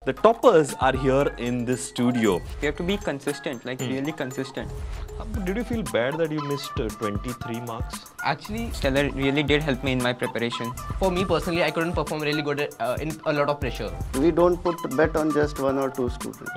The toppers are here in this studio. You have to be consistent, like really consistent. Did you feel bad that you missed 23 marks? Actually, Stellar really did help me in my preparation. For me personally, I couldn't perform really good in a lot of pressure. We don't put bet on just one or two students.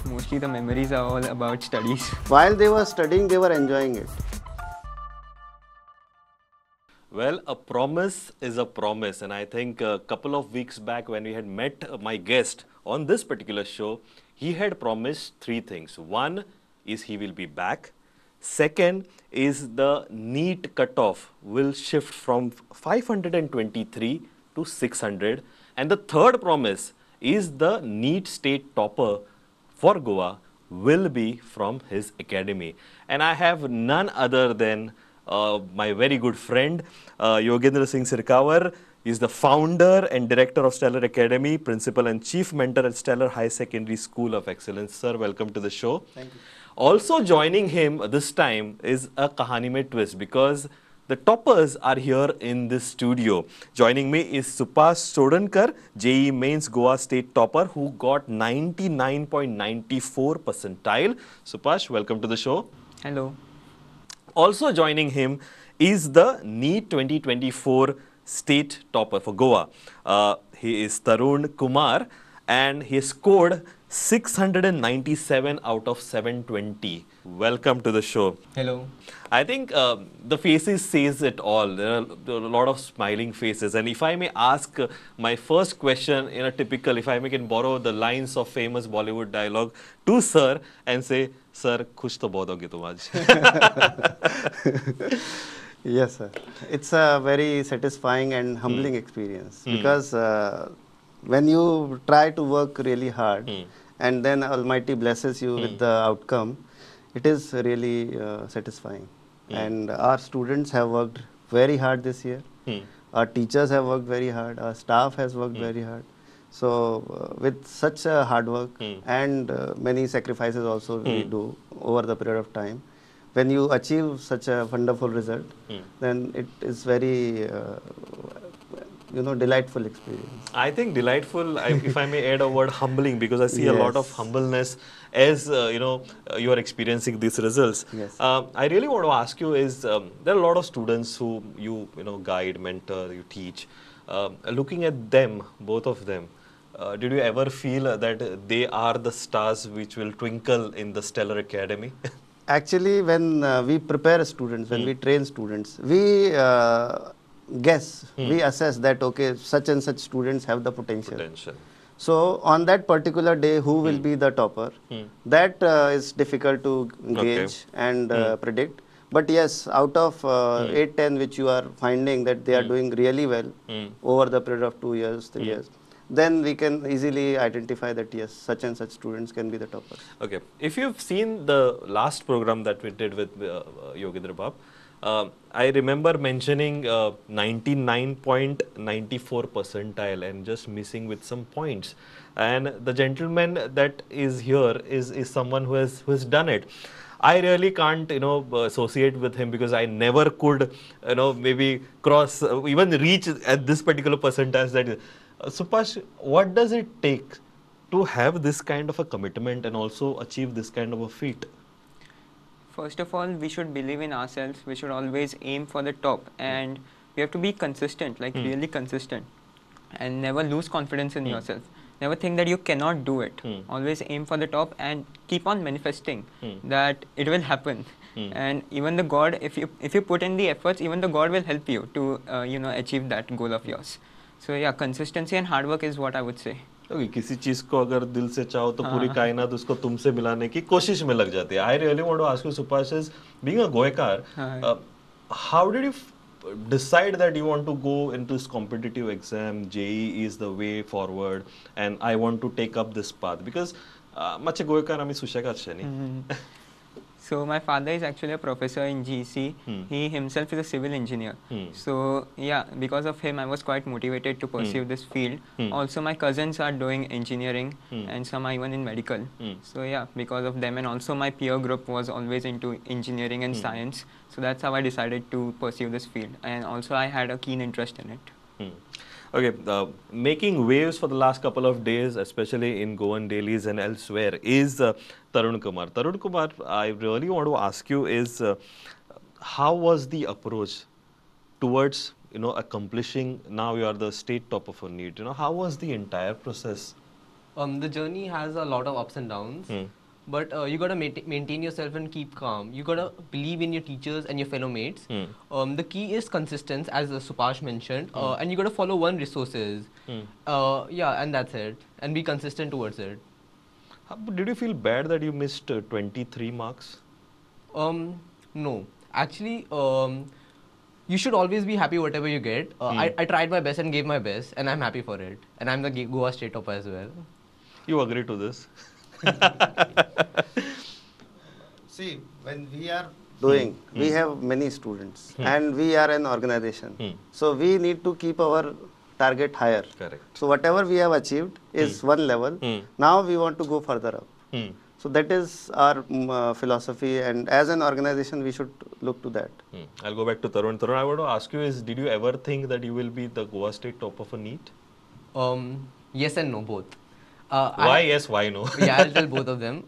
Mostly the memories are all about studies. While they were studying, they were enjoying it. Well, a promise is a promise, and I think a couple of weeks back when we had met my guest on this particular show, he had promised three things. One is he will be back. Second is the NEET cutoff will shift from 523 to 600. And the third promise is the NEET state topper for Goa will be from his academy. And I have none other than my very good friend, Yogendra Singh Sikarwar. He is the founder and director of Estellar Academy, principal and chief mentor at Stellar High Secondary School of Excellence. Sir, welcome to the show. Thank you. Also joining him this time is a Kahani Mein twist because the toppers are here in this studio. Joining me is Supash Chodankar, JEE Mains Goa State topper who got 99.94 percentile. Supash, welcome to the show. Hello. Also joining him is the NEET 2024 state topper for Goa. He is Tarun Kumar and he scored 697 out of 720. Welcome to the show. Hello. I think the faces says it all. There are a lot of smiling faces. And if I may ask my first question in a typical, if I can borrow the lines of famous Bollywood dialogue to sir and say, Sir, khush to bahut hoge tum aaj. Yes, sir. It's a very satisfying and humbling experience because when you try to work really hard and then Almighty blesses you with the outcome, it is really satisfying. And our students have worked very hard this year. Our teachers have worked very hard. Our staff has worked very hard. So with such hard work and many sacrifices also we do over the period of time, when you achieve such a wonderful result, then it is very, delightful experience. I think delightful, if I may add a word, humbling, because I see a lot of humbleness as, you are experiencing these results. Yes. I really want to ask you is, there are a lot of students who you guide, mentor, you teach. Looking at them, both of them, did you ever feel that they are the stars which will twinkle in the Stellar Academy? Actually, when we prepare students, when we train students, we guess, we assess that, okay, such and such students have the potential. So, on that particular day, who will be the topper? That is difficult to gauge and predict. But yes, out of 8, 10 which you are finding that they are doing really well over the period of 2 years, 3 years, then we can easily identify that yes, such and such students can be the toppers. Okay. If you've seen the last program that we did with Yogendra Bab, I remember mentioning 99.94 percentile and just missing with some points. And the gentleman that is here is someone who has done it. I really can't, associate with him because I never could, maybe cross, even reach at this particular percentile. That Supash, what does it take to have this kind of a commitment and also achieve this kind of a feat? First of all, we should believe in ourselves. We should always aim for the top and we have to be consistent, like really consistent, and never lose confidence in yourself. Never think that you cannot do it. Always aim for the top and keep on manifesting that it will happen. And even the God, if you put in the efforts, even the God will help you to achieve that goal of yours. So yeah, consistency and hard work is what I would say. Okay, किसी चीज को अगर दिल से चाहो तो पूरी कायनात उसको तुमसे मिलाने की कोशिश में लग जाती है. I really want to ask you, Supash, is being a Goekar, how did you decide that you want to go into this competitive exam? JEE is the way forward, and I want to take up this path because mache Goekar ami sushakat sheni. So my father is actually a professor in GC. He himself is a civil engineer. So yeah, because of him, I was quite motivated to pursue this field. Also, my cousins are doing engineering and some are even in medical. So yeah, because of them, and also my peer group was always into engineering and science. So that's how I decided to pursue this field. And also I had a keen interest in it. Okay, making waves for the last couple of days, especially in Goan dailies and elsewhere, is Tarun Kumar. Tarun Kumar, I really want to ask you is how was the approach towards accomplishing? Now you are the state top of a NEET. How was the entire process? The journey has a lot of ups and downs, but you gotta maintain yourself and keep calm. You gotta believe in your teachers and your fellow mates. The key is consistency, as Supash mentioned, and you gotta follow one resources. Yeah, and that's it. And be consistent towards it. Did you feel bad that you missed 23 marks? No, actually, you should always be happy whatever you get. I tried my best and gave my best, and I'm happy for it. And I'm the Goa state topper as well. You agree to this? See, when we are doing, we have many students and we are an organization. So we need to keep our target higher. Correct. So whatever we have achieved is one level. Now we want to go further up. So that is our philosophy, and as an organization we should look to that. I'll go back to Tarun. Tarun, I want to ask you is, did you ever think that you will be the Goa state top of a NEET? Yes and no, both. Why yes, why no? Yeah, I'll tell both of them.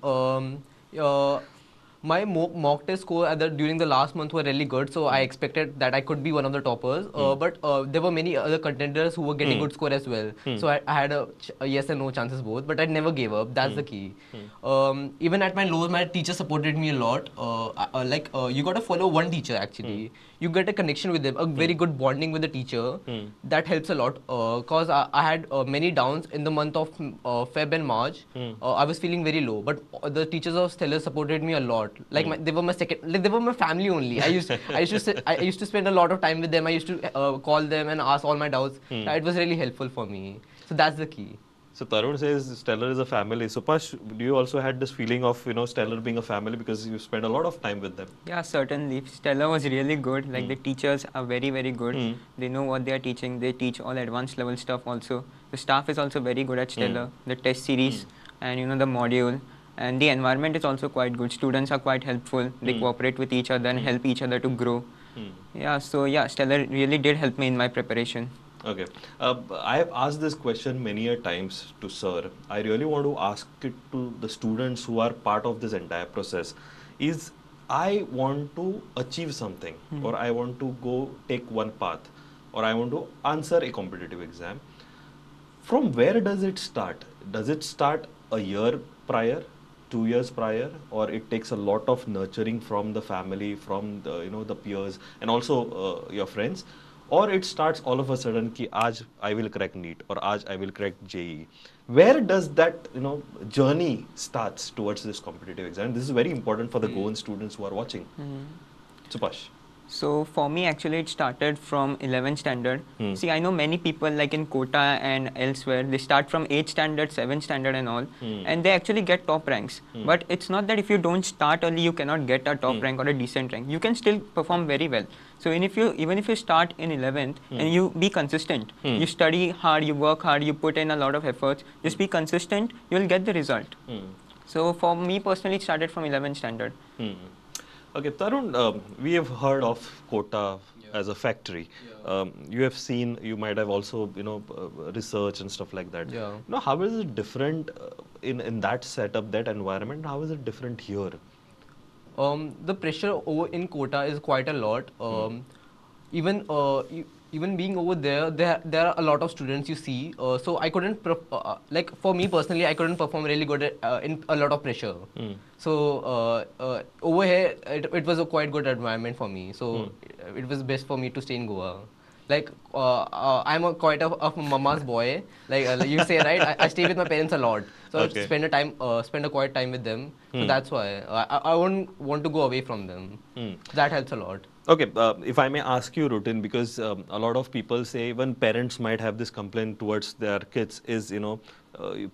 My mock test score during the last month were really good, so I expected that I could be one of the toppers. But there were many other contenders who were getting good score as well. So I had a yes and no chances both, but I never gave up. That's the key. Even at my lows, my teacher supported me a lot. You got to follow one teacher actually. You get a connection with them, a very good bonding with the teacher. That helps a lot. Cause I had many downs in the month of Feb and March. I was feeling very low, but the teachers of Stellar supported me a lot. Like they were my they were my family only. I used to spend a lot of time with them. I used to call them and ask all my doubts. It was really helpful for me. So that's the key. So Tarun says Stellar is a family. Supash, do you also had this feeling of Stellar being a family because you spend a lot of time with them? Yeah, certainly. Stellar was really good. Like the teachers are very, very good. They know what they are teaching. They teach all advanced level stuff also. The staff is also very good at Stellar. The test series and the module. And the environment is also quite good. Students are quite helpful. They cooperate with each other and help each other to grow. Yeah, so yeah, Stellar really did help me in my preparation. Okay. I have asked this question many a times to sir. I really want to ask it to the students who are part of this entire process. Is I want to achieve something or I want to go take one path or I want to answer a competitive exam. From where does it start? Does it start a year prior? 2 years prior, or it takes a lot of nurturing from the family, from the the peers, and also your friends, or it starts all of a sudden ki aaj I will crack NEET or aaj I will crack JEE. Where does that journey starts towards this competitive exam? This is very important for the Goan students who are watching. Supash. So for me, actually, it started from 11th standard. See, I know many people like in Kota and elsewhere, they start from 8th standard, 7th standard and all, and they actually get top ranks. But it's not that if you don't start early, you cannot get a top rank or a decent rank. You can still perform very well. So even if you start in 11th and you be consistent, you study hard, you work hard, you put in a lot of efforts, just be consistent, you will get the result. So for me personally, it started from 11th standard. Okay, Tarun, we have heard of Kota as a factory. You have seen, you might have also, research and stuff like that. Yeah. How is it different in that setup, that environment? How is it different here? The pressure over in Kota is quite a lot. Even being over there, there are a lot of students you see. So I couldn't, like for me personally, I couldn't perform really good in a lot of pressure. So over here, it was a quite good environment for me. So it was best for me to stay in Goa. Like I'm quite a mama's boy. Like you say, right? I stay with my parents a lot. So Okay. I spend a quiet time with them. So that's why I wouldn't want to go away from them. That helps a lot. Okay, if I may ask you, Rutin, because a lot of people say, even parents might have this complaint towards their kids is,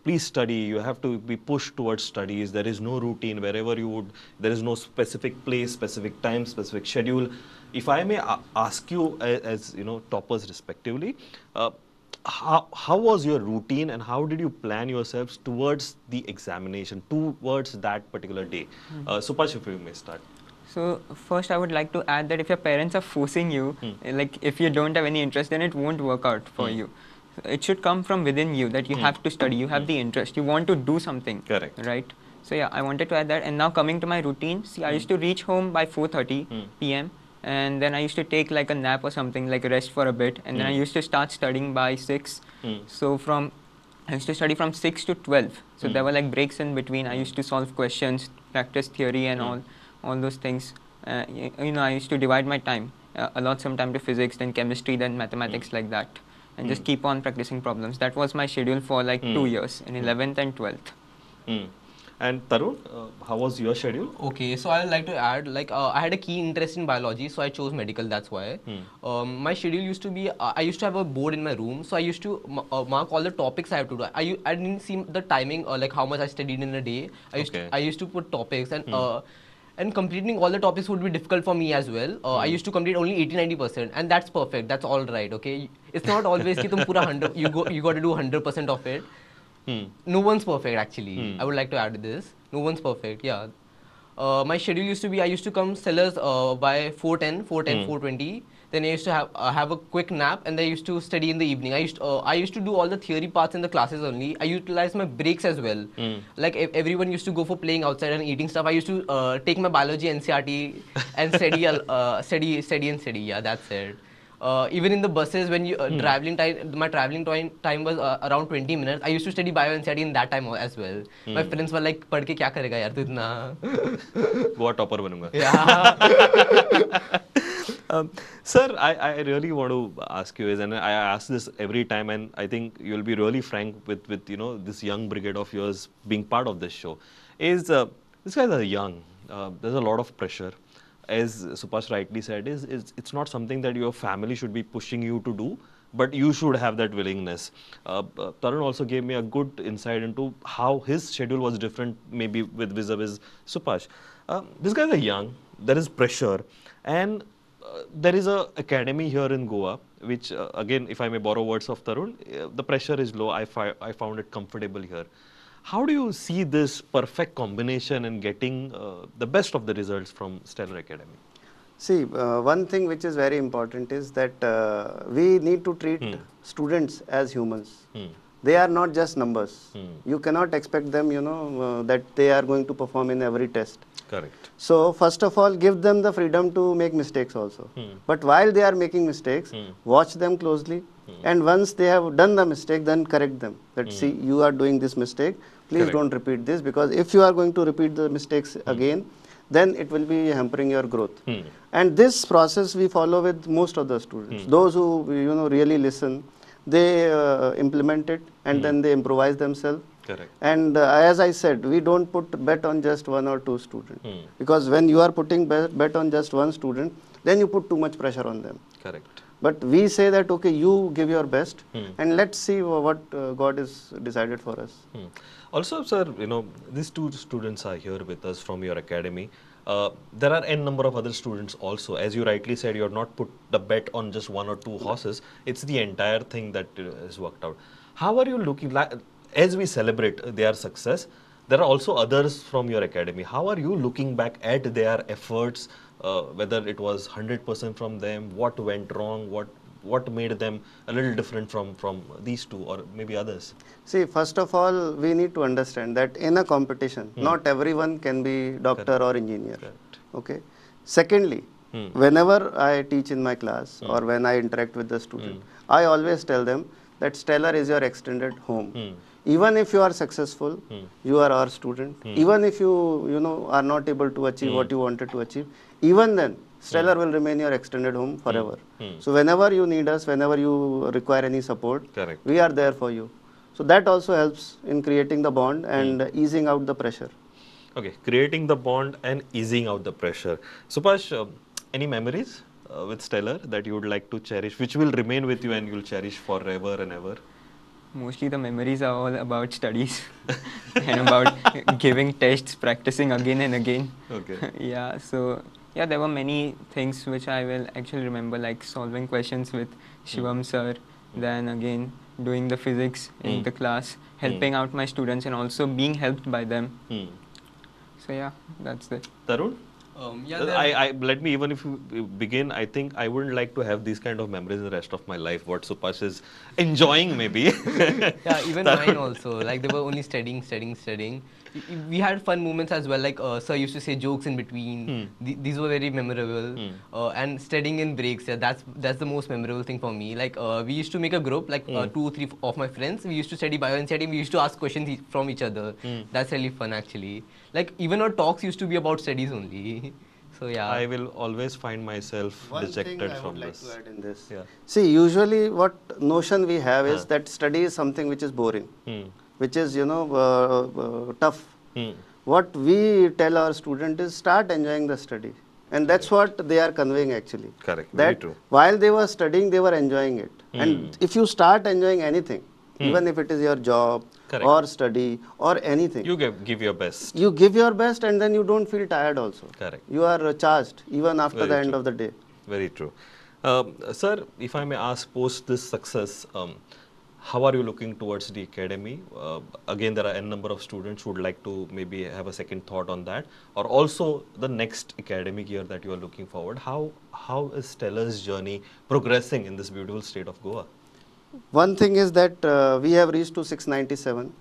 please study, you have to be pushed towards studies, there is no routine, wherever you would, there is no specific place, specific time, specific schedule. If I may ask you as, toppers respectively, how was your routine and how did you plan yourselves towards the examination, towards that particular day? Supash, if you may start. So first I would like to add that if your parents are forcing you, like if you don't have any interest, then it won't work out for you. it should come from within you, that you have to study, you have the interest, you want to do something. Correct. Right? So yeah, I wanted to add that. And now coming to my routine, see, I used to reach home by 4:30 p.m. and then I used to take like a nap or something, like rest for a bit, and then I used to start studying by 6. So I used to study from 6 to 12. So there were like breaks in between. I used to solve questions, practice theory and all those things. I used to divide my time, allot some time to physics, then chemistry, then mathematics, like that, and just keep on practicing problems. That was my schedule for like 2 years, in 11th and 12th. And Tarun, how was your schedule? Okay, so I would like to add, like, I had a keen interest in biology, so I chose medical, that's why. My schedule used to be, I used to have a board in my room, so I used to mark all the topics I have to do. I didn't see the timing, like how much I studied in a day. I used to put topics, and completing all the topics would be difficult for me as well. I used to complete only 80-90%, and that's perfect, that's all right, okay? It's not always ki tum pura 100, you got to do 100% of it. No one's perfect actually. I would like to add this. No one's perfect, yeah. My schedule used to be, I used to come sellers by 4:10, 4:20. Then I used to have a quick nap, and then I used to study in the evening. I used to do all the theory parts in the classes only. I utilized my breaks as well. Like if everyone used to go for playing outside and eating stuff, I used to take my biology NCRT and study. Yeah, that's it. Even in the buses, when you traveling time, my traveling time was around 20 minutes. I used to study bio and study in that time as well. My friends were like, "Padh ke kya karega yaar tu itna?" Goa topper banunga. Yeah. Sir, I really want to ask you is, and I ask this every time, and I think you'll be really frank with this young brigade of yours being part of this show. Is these guys are young. There's a lot of pressure. As Supash rightly said, it's not something that your family should be pushing you to do, but you should have that willingness. Tarun also gave me a good insight into how his schedule was different, maybe with vis-a-vis Supash. These guys are young, there is pressure, and there is a academy here in Goa, which again, if I may borrow words of Tarun, the pressure is low. I found it comfortable here. How do you see this perfect combination and getting the best of the results from Stellar Academy? See, one thing which is very important is that we need to treat students as humans. They are not just numbers. You cannot expect them, that they are going to perform in every test. Correct. So, first of all, give them the freedom to make mistakes also. But while they are making mistakes, watch them closely. And once they have done the mistake, then correct them. That see, you are doing this mistake. Please don't repeat this, because if you are going to repeat the mistakes again, then it will be hampering your growth. And this process we follow with most of the students. Those who really listen, they implement it, and then they improvise themselves. Correct. And as I said, we don't put bet on just 1 or 2 students, because when you are putting bet on just 1 student, then you put too much pressure on them. Correct. But we say that, okay, you give your best, and let's see what God has decided for us. Also, sir, these 2 students are here with us from your academy. There are n number of other students also. As you rightly said, you have not put the bet on just 1 or 2 horses. It's the entire thing that is worked out. How are you looking, as we celebrate their success, there are also others from your academy. How are you looking back at their efforts, whether it was 100% from them, what went wrong, what made them a little different from these 2 or maybe others? See, first of all, we need to understand that in a competition, not everyone can be doctor or engineer. Correct. Okay. Secondly, whenever I teach in my class or when I interact with the student, I always tell them that Stellar is your extended home. Even if you are successful, you are our student. Even if you are not able to achieve what you wanted to achieve, even then, Stellar will remain your extended home forever. So whenever you need us, whenever you require any support, we are there for you. So that also helps in creating the bond and easing out the pressure. Okay, creating the bond and easing out the pressure. Supash, any memories with Stellar that you would like to cherish, which will remain with you and you'll cherish forever and ever? Mostly the memories are all about studies and about giving tests, practicing again and again. Okay. Yeah, so yeah, there were many things which I will actually remember, like solving questions with Shivam sir, then again doing the physics in the class, helping out my students and also being helped by them. So yeah, that's it. Tarun, Let me, even if you begin, I think I wouldn't like to have these kind of memories in the rest of my life. What Supash is enjoying, maybe. Yeah, even mine also. Like they were only studying, studying, studying. We had fun moments as well. Like sir used to say jokes in between. These were very memorable. And studying in breaks. Yeah, that's the most memorable thing for me. Like we used to make a group, like 2 3 of my friends. We used to study bio and studying. We used to ask questions from each other. That's really fun actually. Like even our talks used to be about studies only. So yeah. I will always find myself One thing dejected I would from like this. to add in this. Yeah. See, usually what notion we have is that study is something which is boring, which is, tough. What we tell our student is start enjoying the study. And that's what they are conveying actually. Correct. Very That true. while they were studying, they were enjoying it. And if you start enjoying anything, even if it is your job Correct. or study or anything, You give your best. you give your best and then you don't feel tired also. Correct. You are charged even after Very the end true. of the day. Very true. Sir, if I may ask, post this success, how are you looking towards the academy? Again, there are n number of students who would like to maybe have a second thought on that, or also the next academic year that you are looking forward. How is Stellar's journey progressing in this beautiful state of Goa? One thing is that we have reached to 697.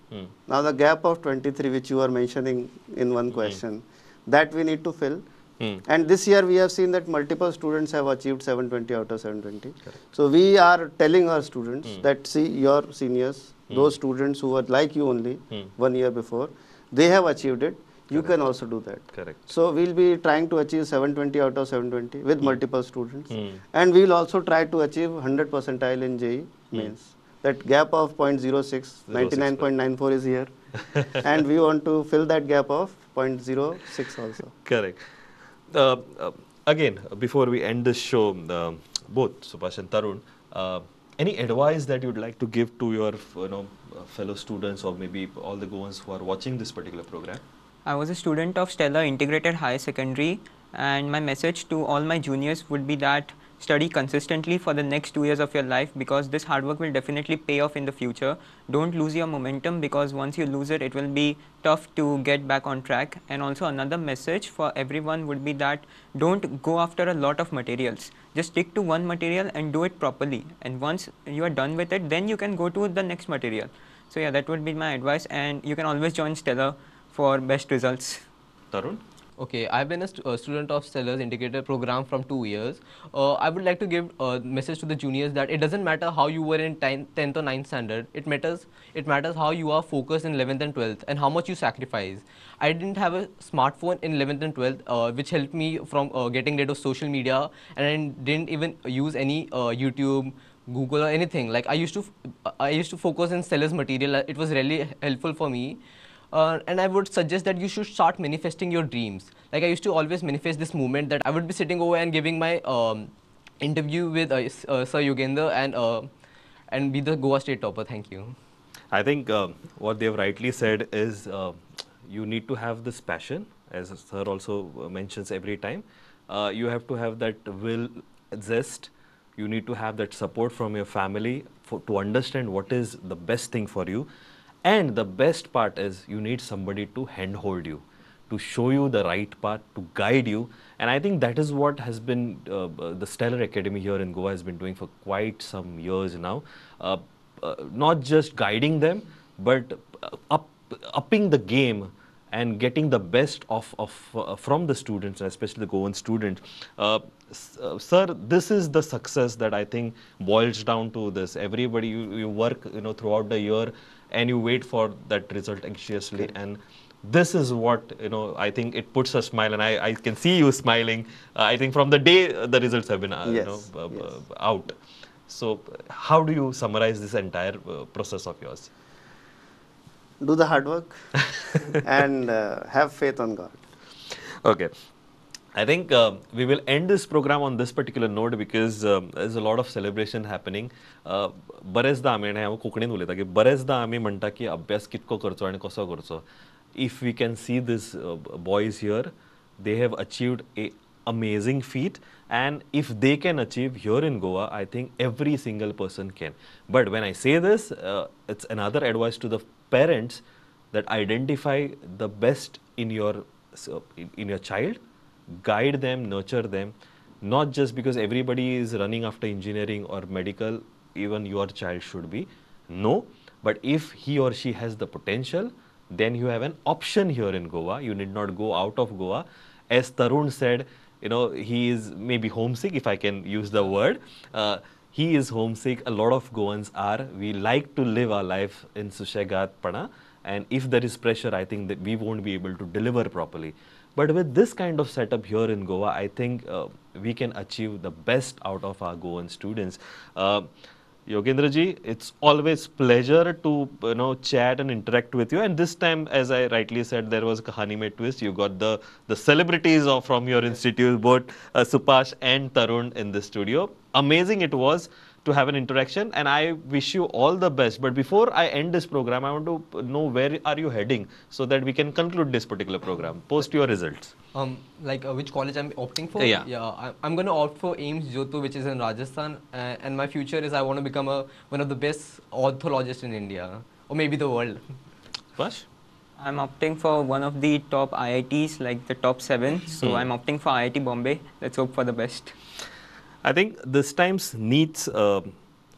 Now the gap of 23 which you were mentioning in one question, that we need to fill. And this year we have seen that multiple students have achieved 720 out of 720. So we are telling our students that see your seniors, those students who were like you only 1 year before, they have achieved it. You can also do that. Correct. So we'll be trying to achieve 720 out of 720 with multiple students. And we'll also try to achieve 100 percentile in JEE mains. That gap of 0.06, 99.94 is here. And we want to fill that gap of 0.06 also. Correct. Again, before we end this show, both Supash and Tarun, any advice that you'd like to give to your fellow students or maybe all the Goans who are watching this particular program? I was a student of Stellar Integrated Higher Secondary, and my message to all my juniors would be that study consistently for the next 2 years of your life, because this hard work will definitely pay off in the future. Don't lose your momentum, because once you lose it, it will be tough to get back on track. And also another message for everyone would be that don't go after a lot of materials. Just stick to one material and do it properly. And once you are done with it, then you can go to the next material. So yeah, that would be my advice, and you can always join Stellar for best results. Tarun? Okay, I've been a student of Stellar's integrated program from 2 years. I would like to give a message to the juniors that it doesn't matter how you were in 10th or 9th standard. It matters how you are focused in 11th and 12th and how much you sacrifice. I didn't have a smartphone in 11th and 12th, which helped me from getting rid of social media, and I didn't even use any YouTube, Google or anything. Like I used to focus in Stellar's material. It was really helpful for me. And I would suggest that you should start manifesting your dreams. Like I used to always manifest this moment that I would be sitting over and giving my interview with Sir Yogendra and be the Goa state topper. Thank you. I think what they have rightly said is you need to have this passion, as Sir also mentions every time. You have to have that will, zest. You need to have that support from your family to understand what is the best thing for you. And the best part is you need somebody to handhold you, to show you the right path, to guide you. And I think that is what has been the Stellar Academy here in Goa has been doing for quite some years now. Not just guiding them, but upping the game and getting the best from the students, especially the Goan students. Sir, this is the success that I think boils down to this. Everybody, you work throughout the year, and you wait for that result anxiously, and this is what I think it puts a smile, and I can see you smiling. I think from the day the results have been out. So how do you summarize this entire process of yours? Do the hard work and have faith on God. Okay. I think we will end this program on this particular note because there's a lot of celebration happening. बरेचदा आम्ही हांव कोंकणीन उलयता की बरेचदा आमी म्हणटा की अभ्यास कितको करचो आनी कसो करचो. If we can see this boys here, they have achieved a amazing feat, and if they can achieve here in Goa, I think every single person can. But when I say this, it's another advice to the parents that identify the best in your child, guide them, nurture them, not just because everybody is running after engineering or medical, even your child should be. No, but if he or she has the potential, then you have an option here in Goa. You need not go out of Goa. As Tarun said, he is maybe homesick, if I can use the word. He is homesick. A lot of Goans are. We like to live our life in Sushegat Pana. And if there is pressure, I think that we won't be able to deliver properly. But with this kind of setup here in Goa, I think we can achieve the best out of our Goan students. Yogendra ji, it's always pleasure to chat and interact with you. And this time, as I rightly said, there was a kahani mein twist. You got the celebrities from your institute, both Supash and Tarun in the studio. Amazing it was to have an interaction, and I wish you all the best. But before I end this program, I want to know where are you heading so that we can conclude this particular program. Post your results. Which college I'm opting for? Yeah. I'm going to opt for AIMS Jodhpur, which is in Rajasthan, and my future is I want to become one of the best orthologists in India, or maybe the world. Supash? I'm opting for one of the top IITs, like the top 7. So I'm opting for IIT Bombay. Let's hope for the best. I think this time's NEET's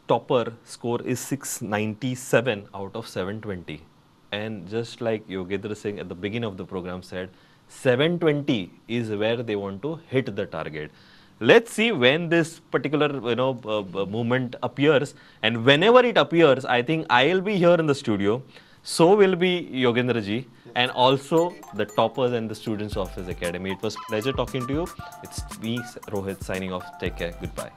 topper score is 697 out of 720. And just like Yogendra Singh at the beginning of the program said, 720 is where they want to hit the target. Let's see when this particular movement appears, and whenever it appears, I think I'll be here in the studio. So will be Yogendra ji, and also the toppers and the students of his academy. It was a pleasure talking to you. It's me, Rohit, signing off. Take care. Goodbye.